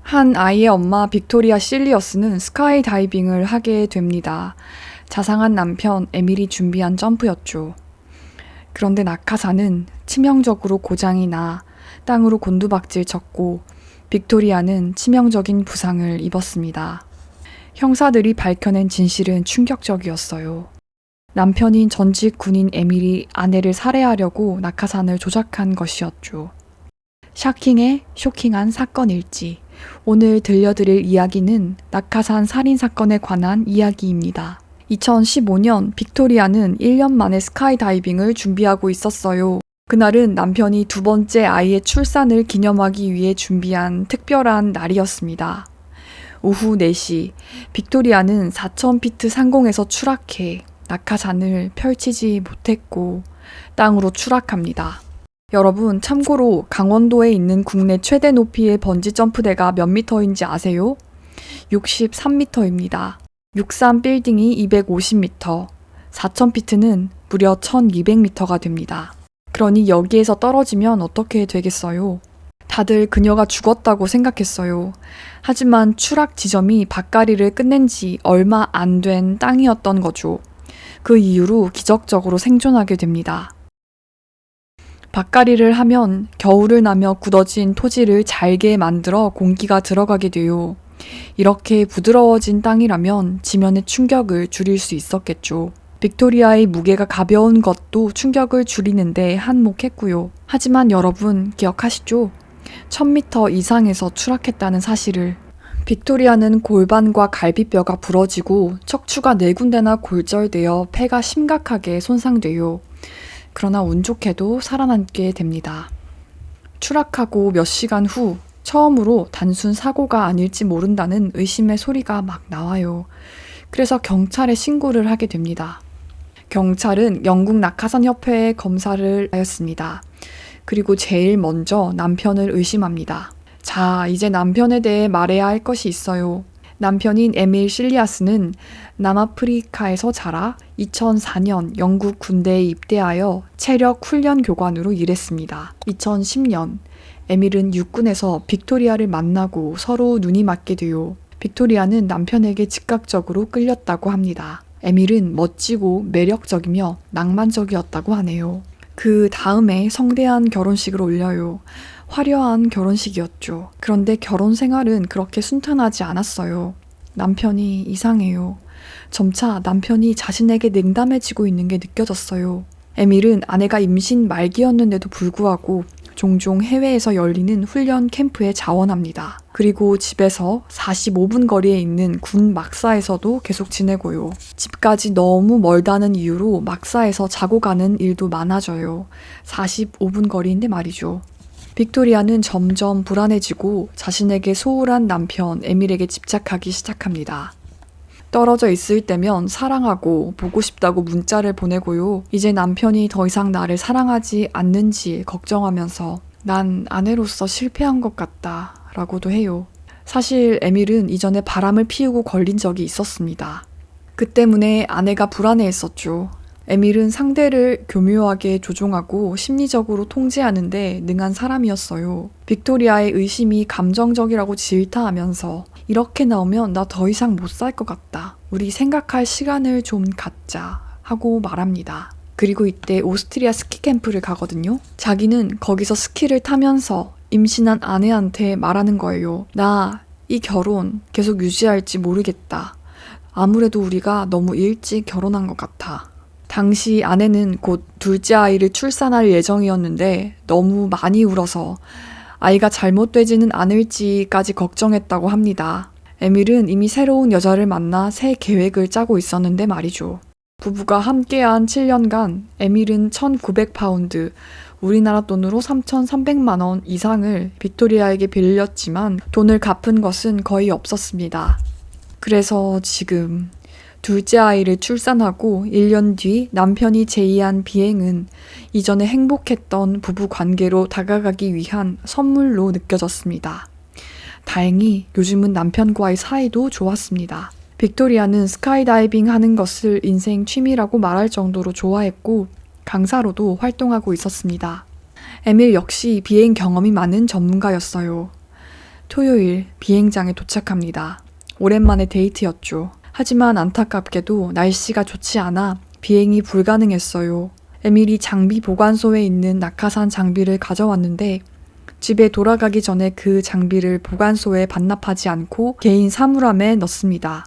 한 아이의 엄마 빅토리아 실리어스는 스카이 다이빙을 하게 됩니다. 자상한 남편 에밀이 준비한 점프였죠. 그런데 낙하산은 치명적으로 고장이 나 땅으로 곤두박질 쳤고 빅토리아는 치명적인 부상을 입었습니다. 형사들이 밝혀낸 진실은 충격적이었어요. 남편인 전직 군인 에밀이 아내를 살해하려고 낙하산을 조작한 것이었죠. 샤킹의 쇼킹한 사건 일지. 오늘 들려드릴 이야기는 낙하산 살인사건에 관한 이야기입니다. 2015년 빅토리아는 1년 만에 스카이다이빙을 준비하고 있었어요. 그날은 남편이 두 번째 아이의 출산을 기념하기 위해 준비한 특별한 날이었습니다. 오후 4시, 빅토리아는 4,000피트 상공에서 추락해 낙하산을 펼치지 못했고 땅으로 추락합니다. 여러분, 참고로 강원도에 있는 국내 최대 높이의 번지 점프대가 몇 미터인지 아세요? 63미터입니다. 63 빌딩이 250m, 4,000피트는 무려 1,200m가 됩니다. 그러니 여기에서 떨어지면 어떻게 되겠어요? 다들 그녀가 죽었다고 생각했어요. 하지만 추락 지점이 밭가리를 끝낸 지 얼마 안 된 땅이었던 거죠. 그 이후로 기적적으로 생존하게 됩니다. 밭가리를 하면 겨울을 나며 굳어진 토지를 잘게 만들어 공기가 들어가게 돼요. 이렇게 부드러워진 땅이라면 지면의 충격을 줄일 수 있었겠죠. 빅토리아의 무게가 가벼운 것도 충격을 줄이는데 한몫했고요. 하지만 여러분 기억하시죠? 1,000m 이상에서 추락했다는 사실을. 빅토리아는 골반과 갈비뼈가 부러지고 척추가 4군데나 골절되어 폐가 심각하게 손상돼요. 그러나 운 좋게도 살아남게 됩니다. 추락하고 몇 시간 후 처음으로 단순 사고가 아닐지 모른다는 의심의 소리가 막 나와요. 그래서 경찰에 신고를 하게 됩니다. 경찰은 영국 낙하산 협회에 검사를 하였습니다. 그리고 제일 먼저 남편을 의심합니다. 자, 이제 남편에 대해 말해야 할 것이 있어요. 남편인 에밀 실리아스는 남아프리카에서 자라 2004년 영국 군대에 입대하여 체력 훈련 교관으로 일했습니다. 2010년 에밀은 육군에서 빅토리아를 만나고 서로 눈이 맞게 되어 빅토리아는 남편에게 즉각적으로 끌렸다고 합니다. 에밀은 멋지고 매력적이며 낭만적이었다고 하네요. 그 다음에 성대한 결혼식을 올려요. 화려한 결혼식이었죠. 그런데 결혼 생활은 그렇게 순탄하지 않았어요. 남편이 이상해요. 점차 남편이 자신에게 냉담해지고 있는 게 느껴졌어요. 에밀은 아내가 임신 말기였는데도 불구하고 종종 해외에서 열리는 훈련 캠프에 자원합니다. 그리고 집에서 45분 거리에 있는 군 막사에서도 계속 지내고요. 집까지 너무 멀다는 이유로 막사에서 자고 가는 일도 많아져요. 45분 거리인데 말이죠. 빅토리아는 점점 불안해지고 자신에게 소홀한 남편 에밀에게 집착하기 시작합니다. 떨어져 있을 때면 사랑하고 보고 싶다고 문자를 보내고요. 이제 남편이 더 이상 나를 사랑하지 않는지 걱정하면서 난 아내로서 실패한 것 같다 라고도 해요. 사실 에밀은 이전에 바람을 피우고 걸린 적이 있었습니다. 그 때문에 아내가 불안해했었죠. 에밀은 상대를 교묘하게 조종하고 심리적으로 통제하는데 능한 사람이었어요. 빅토리아의 의심이 감정적이라고 질타하면서 이렇게 나오면 나 더 이상 못 살 것 같다. 우리 생각할 시간을 좀 갖자 하고 말합니다. 그리고 이때 오스트리아 스키 캠프를 가거든요. 자기는 거기서 스키를 타면서 임신한 아내한테 말하는 거예요. 나 이 결혼 계속 유지할지 모르겠다. 아무래도 우리가 너무 일찍 결혼한 것 같아. 당시 아내는 곧 둘째 아이를 출산할 예정이었는데 너무 많이 울어서 아이가 잘못되지는 않을지까지 걱정했다고 합니다. 에밀은 이미 새로운 여자를 만나 새 계획을 짜고 있었는데 말이죠. 부부가 함께한 7년간 에밀은 1,900파운드, 우리나라 돈으로 3,300만 원 이상을 빅토리아에게 빌렸지만 돈을 갚은 것은 거의 없었습니다. 그래서 지금 둘째 아이를 출산하고 1년 뒤 남편이 제의한 비행은 이전에 행복했던 부부 관계로 다가가기 위한 선물로 느껴졌습니다. 다행히 요즘은 남편과의 사이도 좋았습니다. 빅토리아는 스카이다이빙 하는 것을 인생 취미라고 말할 정도로 좋아했고 강사로도 활동하고 있었습니다. 에밀 역시 비행 경험이 많은 전문가였어요. 토요일 비행장에 도착합니다. 오랜만에 데이트였죠. 하지만 안타깝게도 날씨가 좋지 않아 비행이 불가능했어요. 에밀이 장비 보관소에 있는 낙하산 장비를 가져왔는데 집에 돌아가기 전에 그 장비를 보관소에 반납하지 않고 개인 사물함에 넣습니다.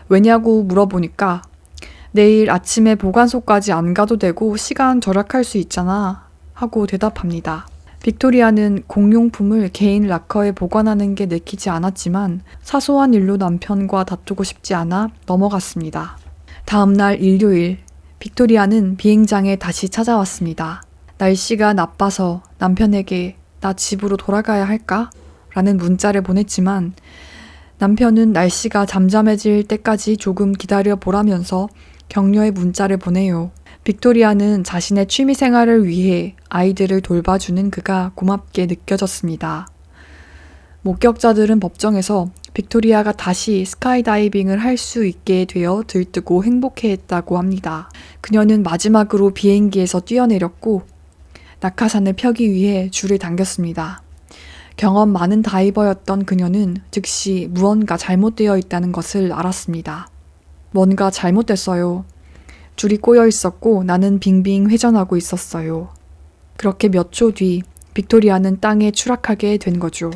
왜냐고 물어보니까 내일 아침에 보관소까지 안 가도 되고 시간 절약할 수 있잖아 하고 대답합니다. 빅토리아는 공용품을 개인 락커에 보관하는 게 내키지 않았지만 사소한 일로 남편과 다투고 싶지 않아 넘어갔습니다. 다음날 일요일, 빅토리아는 비행장에 다시 찾아왔습니다. 날씨가 나빠서 남편에게 나 집으로 돌아가야 할까? 라는 문자를 보냈지만 남편은 날씨가 잠잠해질 때까지 조금 기다려 보라면서 격려의 문자를 보내요. 빅토리아는 자신의 취미 생활을 위해 아이들을 돌봐주는 그가 고맙게 느껴졌습니다. 목격자들은 법정에서 빅토리아가 다시 스카이다이빙을 할 수 있게 되어 들뜨고 행복해했다고 합니다. 그녀는 마지막으로 비행기에서 뛰어내렸고 낙하산을 펴기 위해 줄을 당겼습니다. 경험 많은 다이버였던 그녀는 즉시 무언가 잘못되어 있다는 것을 알았습니다. 뭔가 잘못됐어요. 줄이 꼬여 있었고 나는 빙빙 회전하고 있었어요. 그렇게 몇 초 뒤 빅토리아는 땅에 추락하게 된 거죠.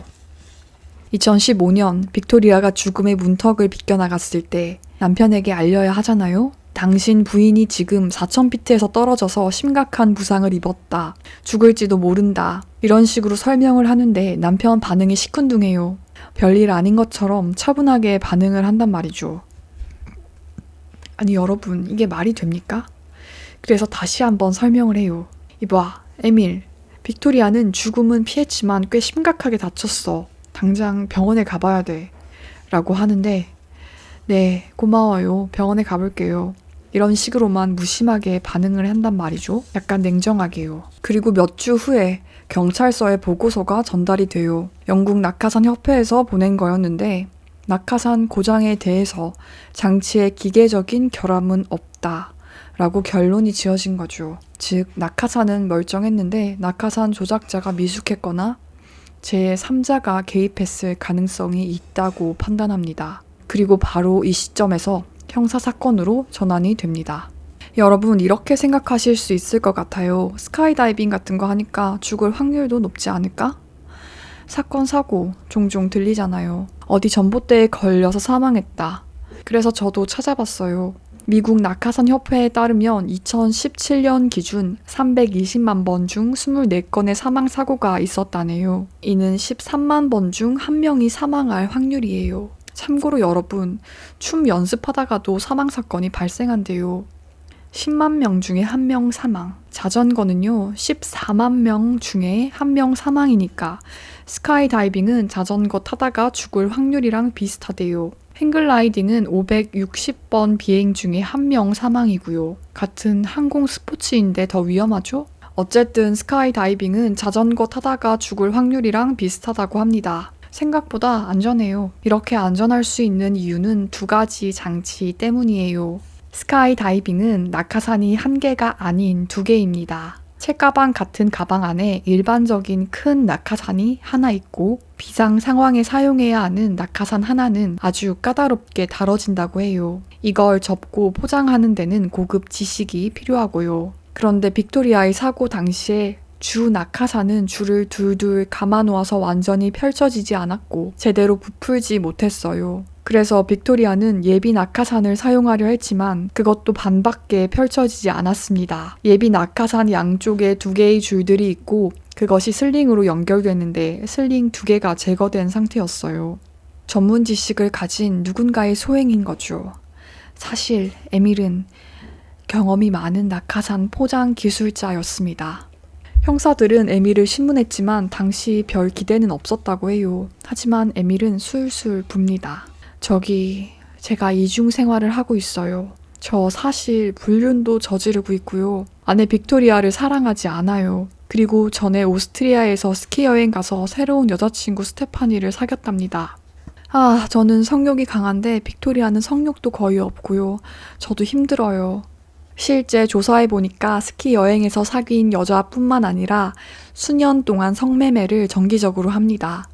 2015년 빅토리아가 죽음의 문턱을 비껴나갔을 때 남편에게 알려야 하잖아요? 당신 부인이 지금 4,000피트에서 떨어져서 심각한 부상을 입었다. 죽을지도 모른다. 이런 식으로 설명을 하는데 남편 반응이 시큰둥해요. 별일 아닌 것처럼 차분하게 반응을 한단 말이죠. 아니 여러분, 이게 말이 됩니까? 그래서 다시 한번 설명을 해요. 이봐, 에밀. 빅토리아는 죽음은 피했지만 꽤 심각하게 다쳤어. 당장 병원에 가봐야 돼. 라고 하는데 네, 고마워요. 병원에 가볼게요. 이런 식으로만 무심하게 반응을 한단 말이죠. 약간 냉정하게요. 그리고 몇 주 후에 경찰서에 보고서가 전달이 돼요. 영국 낙하산 협회에서 보낸 거였는데 낙하산 고장에 대해서 장치에 기계적인 결함은 없다 라고 결론이 지어진 거죠. 즉 낙하산은 멀쩡했는데 낙하산 조작자가 미숙했거나 제3자가 개입했을 가능성이 있다고 판단합니다. 그리고 바로 이 시점에서 형사사건으로 전환이 됩니다. 여러분 이렇게 생각하실 수 있을 것 같아요. 스카이다이빙 같은 거 하니까 죽을 확률도 높지 않을까? 사건 사고 종종 들리잖아요. 어디 전봇대에 걸려서 사망했다. 그래서 저도 찾아봤어요. 미국 낙하산 협회에 따르면 2017년 기준 320만 번 중 24건의 사망사고가 있었다네요. 이는 13만 번 중 1명이 사망할 확률이에요. 참고로 여러분, 춤 연습하다가도 사망사건이 발생한대요. 10만 명 중에 1명 사망. 자전거는요, 14만 명 중에 1명 사망이니까 스카이다이빙은 자전거 타다가 죽을 확률이랑 비슷하대요. 행글라이딩은 560번 비행 중에 1명 사망이고요. 같은 항공 스포츠인데 더 위험하죠? 어쨌든 스카이다이빙은 자전거 타다가 죽을 확률이랑 비슷하다고 합니다. 생각보다 안전해요. 이렇게 안전할 수 있는 이유는 2가지 장치 때문이에요. 스카이다이빙은 낙하산이 1개가 아닌 2개입니다. 책가방 같은 가방 안에 일반적인 큰 낙하산이 하나 있고 비상 상황에 사용해야 하는 낙하산 하나는 아주 까다롭게 다뤄진다고 해요. 이걸 접고 포장하는 데는 고급 지식이 필요하고요. 그런데 빅토리아의 사고 당시에 주 낙하산은 줄을 둘둘 감아놓아서 완전히 펼쳐지지 않았고 제대로 부풀지 못했어요. 그래서 빅토리아는 예비 낙하산을 사용하려 했지만 그것도 반밖에 펼쳐지지 않았습니다. 예비 낙하산 양쪽에 2개의 줄들이 있고 그것이 슬링으로 연결되는데 슬링 2개가 제거된 상태였어요. 전문 지식을 가진 누군가의 소행인 거죠. 사실 에밀은 경험이 많은 낙하산 포장 기술자였습니다. 형사들은 에밀을 신문했지만 당시 별 기대는 없었다고 해요. 하지만 에밀은 술술 붑니다. 제가 이중 생활을 하고 있어요. 저 사실 불륜도 저지르고 있고요. 아내 빅토리아를 사랑하지 않아요. 그리고 전에 오스트리아에서 스키 여행 가서 새로운 여자친구 스테파니를 사귀었답니다. 저는 성욕이 강한데 빅토리아는 성욕도 거의 없고요. 저도 힘들어요. 실제 조사해보니까 스키 여행에서 사귄 여자뿐만 아니라 수년 동안 성매매를 정기적으로 합니다.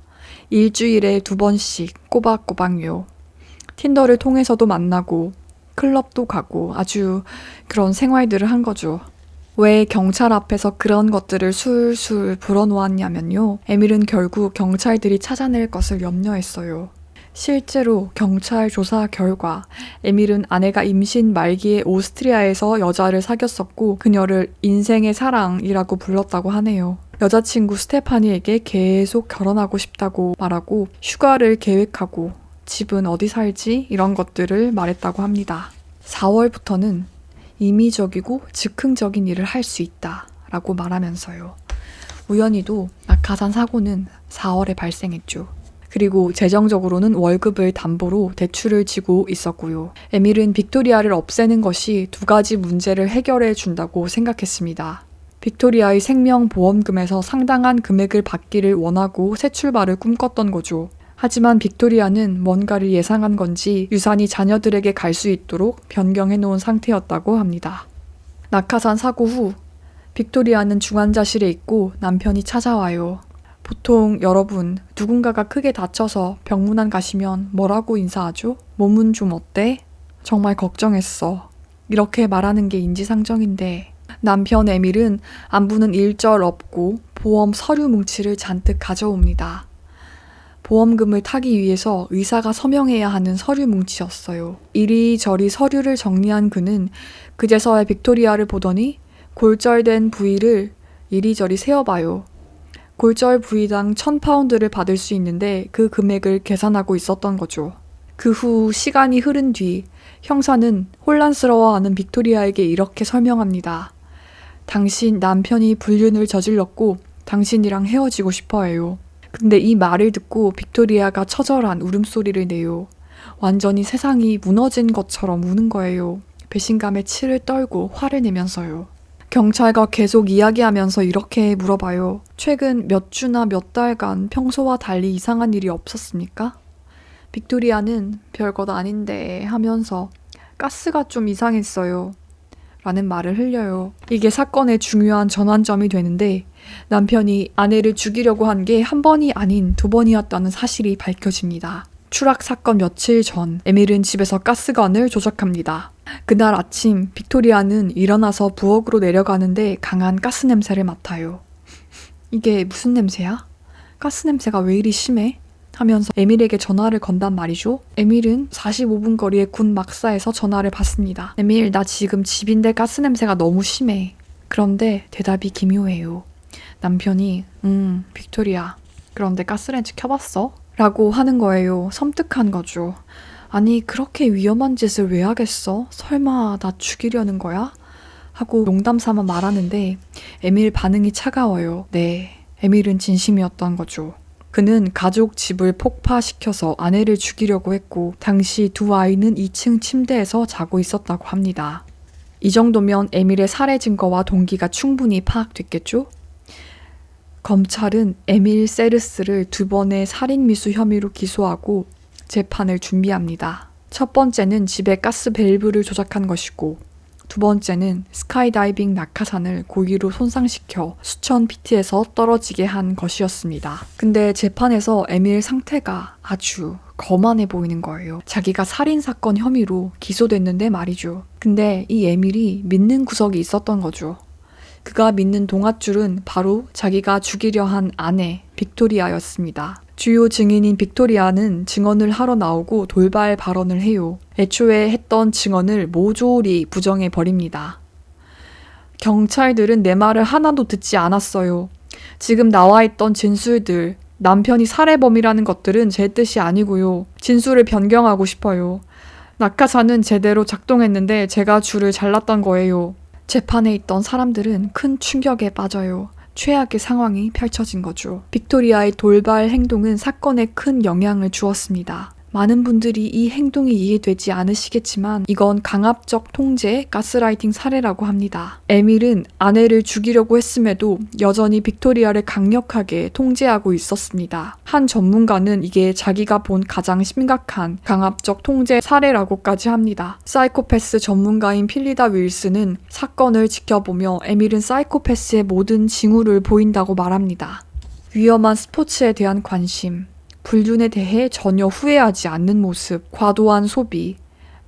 일주일에 2번씩 꼬박꼬박요. 틴더를 통해서도 만나고 클럽도 가고 아주 그런 생활들을 한 거죠. 왜 경찰 앞에서 그런 것들을 술술 불어놓았냐면요. 에밀은 결국 경찰들이 찾아낼 것을 염려했어요. 실제로 경찰 조사 결과 에밀은 아내가 임신 말기에 오스트리아에서 여자를 사귀었었고 그녀를 인생의 사랑이라고 불렀다고 하네요. 여자친구 스테파니에게 계속 결혼하고 싶다고 말하고 휴가를 계획하고 집은 어디 살지? 이런 것들을 말했다고 합니다. 4월부터는 임의적이고 즉흥적인 일을 할 수 있다 라고 말하면서요. 우연히도 낙하산 사고는 4월에 발생했죠. 그리고 재정적으로는 월급을 담보로 대출을 지고 있었고요. 에밀은 빅토리아를 없애는 것이 2가지 문제를 해결해 준다고 생각했습니다. 빅토리아의 생명보험금에서 상당한 금액을 받기를 원하고 새 출발을 꿈꿨던 거죠. 하지만 빅토리아는 뭔가를 예상한 건지 유산이 자녀들에게 갈 수 있도록 변경해 놓은 상태였다고 합니다. 낙하산 사고 후 빅토리아는 중환자실에 있고 남편이 찾아와요. 보통 여러분 누군가가 크게 다쳐서 병문안 가시면 뭐라고 인사하죠? 몸은 좀 어때? 정말 걱정했어. 이렇게 말하는 게 인지상정인데 남편 에밀은 안부는 일절 없고 보험 서류 뭉치를 잔뜩 가져옵니다. 보험금을 타기 위해서 의사가 서명해야 하는 서류 뭉치였어요. 이리저리 서류를 정리한 그는 그제서야 빅토리아를 보더니 골절된 부위를 이리저리 세어봐요. 골절 부위당 1,000파운드를 받을 수 있는데 그 금액을 계산하고 있었던 거죠. 그 후 시간이 흐른 뒤 형사는 혼란스러워하는 빅토리아에게 이렇게 설명합니다. 당신 남편이 불륜을 저질렀고 당신이랑 헤어지고 싶어 해요. 근데 이 말을 듣고 빅토리아가 처절한 울음소리를 내요. 완전히 세상이 무너진 것처럼 우는 거예요. 배신감에 치를 떨고 화를 내면서요. 경찰과 계속 이야기하면서 이렇게 물어봐요. 최근 몇 주나 몇 달간 평소와 달리 이상한 일이 없었습니까? 빅토리아는 별것 아닌데 하면서 가스가 좀 이상했어요. 라는 말을 흘려요. 이게 사건의 중요한 전환점이 되는데 남편이 아내를 죽이려고 한 게 1번이 아닌 2번이었다는 사실이 밝혀집니다. 추락 사건 며칠 전 에밀은 집에서 가스관을 조작합니다. 그날 아침 빅토리아는 일어나서 부엌으로 내려가는데 강한 가스 냄새를 맡아요. 이게 무슨 냄새야? 가스 냄새가 왜 이리 심해? 하면서 에밀에게 전화를 건단 말이죠. 에밀은 45분 거리의 군 막사에서 전화를 받습니다. 에밀, 나 지금 집인데 가스 냄새가 너무 심해. 그런데 대답이 기묘해요. 남편이 빅토리아, 그런데 가스렌지 켜봤어? 라고 하는 거예요. 섬뜩한 거죠. 아니 그렇게 위험한 짓을 왜 하겠어? 설마 나 죽이려는 거야? 하고 농담 삼아 말하는데 에밀 반응이 차가워요. 네, 에밀은 진심이었던 거죠. 그는 가족 집을 폭파시켜서 아내를 죽이려고 했고 당시 2 아이는 2층 침대에서 자고 있었다고 합니다. 이 정도면 에밀의 살해 증거와 동기가 충분히 파악됐겠죠? 검찰은 에밀 세르스를 2번의 살인미수 혐의로 기소하고 재판을 준비합니다. 첫 번째는 집에 가스 밸브를 조작한 것이고 2번째는 스카이다이빙 낙하산을 고의로 손상시켜 수천 피트에서 떨어지게 한 것이었습니다. 근데 재판에서 에밀 상태가 아주 거만해 보이는 거예요. 자기가 살인사건 혐의로 기소됐는데 말이죠. 근데 이 에밀이 믿는 구석이 있었던 거죠. 그가 믿는 동아줄은 바로 자기가 죽이려 한 아내 빅토리아였습니다. 주요 증인인 빅토리아는 증언을 하러 나오고 돌발 발언을 해요. 애초에 했던 증언을 모조리 부정해버립니다. 경찰들은 내 말을 하나도 듣지 않았어요. 지금 나와 있던 진술들, 남편이 살해범이라는 것들은 제 뜻이 아니고요. 진술을 변경하고 싶어요. 낙하산은 제대로 작동했는데 제가 줄을 잘랐던 거예요. 재판에 있던 사람들은 큰 충격에 빠져요. 최악의 상황이 펼쳐진 거죠. 빅토리아의 돌발 행동은 사건에 큰 영향을 주었습니다. 많은 분들이 이 행동이 이해되지 않으시겠지만 이건 강압적 통제, 가스라이팅 사례라고 합니다. 에밀은 아내를 죽이려고 했음에도 여전히 빅토리아를 강력하게 통제하고 있었습니다. 한 전문가는 이게 자기가 본 가장 심각한 강압적 통제 사례라고까지 합니다. 사이코패스 전문가인 필리다 윌슨은 사건을 지켜보며 에밀은 사이코패스의 모든 징후를 보인다고 말합니다. 위험한 스포츠에 대한 관심, 불륜에 대해 전혀 후회하지 않는 모습, 과도한 소비,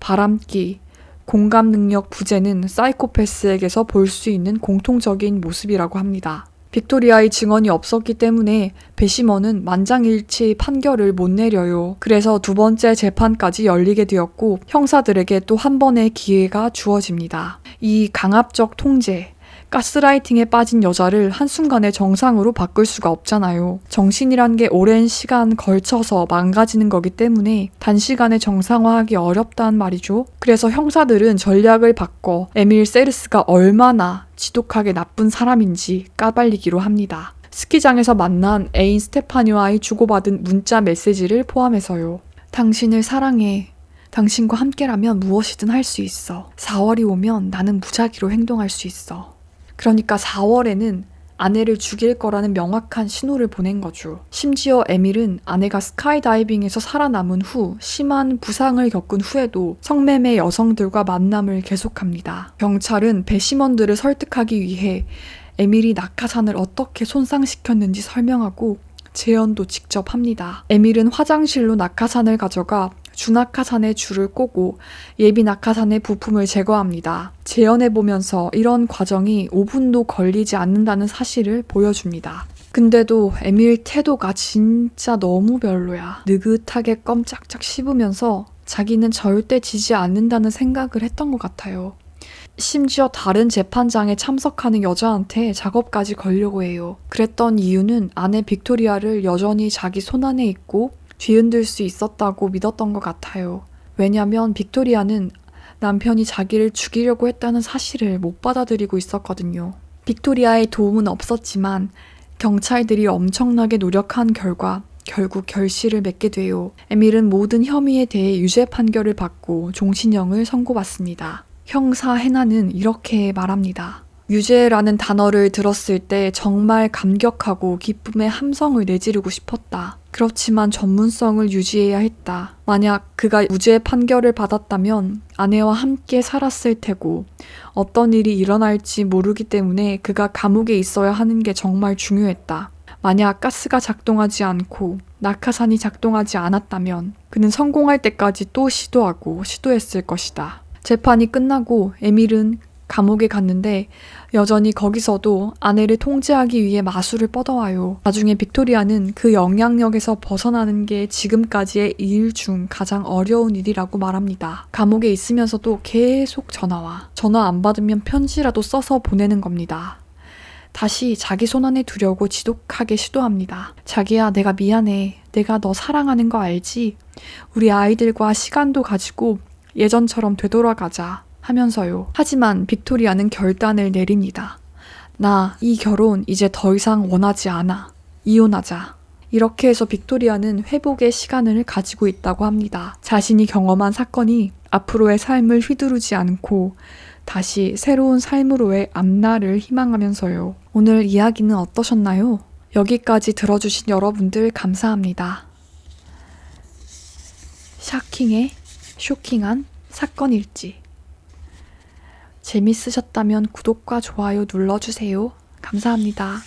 바람기, 공감 능력 부재는 사이코패스에게서 볼 수 있는 공통적인 모습이라고 합니다. 빅토리아의 증언이 없었기 때문에 배시먼은 만장일치 판결을 못 내려요. 그래서 두 번째 재판까지 열리게 되었고 형사들에게 또 한 번의 기회가 주어집니다. 이 강압적 통제, 가스라이팅에 빠진 여자를 한순간에 정상으로 바꿀 수가 없잖아요. 정신이란 게 오랜 시간 걸쳐서 망가지는 거기 때문에 단시간에 정상화하기 어렵단 말이죠. 그래서 형사들은 전략을 바꿔 에밀 세르스가 얼마나 지독하게 나쁜 사람인지 까발리기로 합니다. 스키장에서 만난 애인 스테파니와의 주고받은 문자 메시지를 포함해서요. 당신을 사랑해. 당신과 함께라면 무엇이든 할 수 있어. 4월이 오면 나는 무작위로 행동할 수 있어. 그러니까 4월에는 아내를 죽일 거라는 명확한 신호를 보낸 거죠. 심지어 에밀은 아내가 스카이다이빙에서 살아남은 후 심한 부상을 겪은 후에도 성매매 여성들과 만남을 계속합니다. 경찰은 배심원들을 설득하기 위해 에밀이 낙하산을 어떻게 손상시켰는지 설명하고 재연도 직접 합니다. 에밀은 화장실로 낙하산을 가져가 주낙하산에 줄을 꼬고 예비 낙하산의 부품을 제거합니다. 재현해보면서 이런 과정이 5분도 걸리지 않는다는 사실을 보여줍니다. 근데도 에밀 태도가 진짜 너무 별로야. 느긋하게 껌짝짝 씹으면서 자기는 절대 지지 않는다는 생각을 했던 것 같아요. 심지어 다른 재판장에 참석하는 여자한테 작업까지 걸려고 해요. 그랬던 이유는 아내 빅토리아를 여전히 자기 손안에 있고 뒤흔들 수 있었다고 믿었던 것 같아요. 왜냐면 빅토리아는 남편이 자기를 죽이려고 했다는 사실을 못 받아들이고 있었거든요. 빅토리아의 도움은 없었지만 경찰들이 엄청나게 노력한 결과 결국 결실을 맺게 돼요. 에밀은 모든 혐의에 대해 유죄 판결을 받고 종신형을 선고받습니다. 형사 헤나는 이렇게 말합니다. 유죄라는 단어를 들었을 때 정말 감격하고 기쁨의 함성을 내지르고 싶었다. 그렇지만 전문성을 유지해야 했다. 만약 그가 무죄 판결을 받았다면 아내와 함께 살았을 테고 어떤 일이 일어날지 모르기 때문에 그가 감옥에 있어야 하는 게 정말 중요했다. 만약 가스가 작동하지 않고 낙하산이 작동하지 않았다면 그는 성공할 때까지 또 시도했을 것이다. 재판이 끝나고 에밀은 감옥에 갔는데 여전히 거기서도 아내를 통제하기 위해 마술을 뻗어와요. 나중에 빅토리아는 그 영향력에서 벗어나는 게 지금까지의 일 중 가장 어려운 일이라고 말합니다. 감옥에 있으면서도 계속 전화와. 전화 안 받으면 편지라도 써서 보내는 겁니다. 다시 자기 손안에 두려고 지독하게 시도합니다. 자기야, 내가 미안해. 내가 너 사랑하는 거 알지? 우리 아이들과 시간도 가지고 예전처럼 되돌아가자. 하면서요. 하지만 빅토리아는 결단을 내립니다. 나 이 결혼 이제 더 이상 원하지 않아. 이혼하자. 이렇게 해서 빅토리아는 회복의 시간을 가지고 있다고 합니다. 자신이 경험한 사건이 앞으로의 삶을 휘두르지 않고 다시 새로운 삶으로의 앞날을 희망하면서요. 오늘 이야기는 어떠셨나요? 여기까지 들어주신 여러분들 감사합니다. 샤킹의 쇼킹한 사건 일지. 재밌으셨다면 구독과 좋아요 눌러주세요. 감사합니다.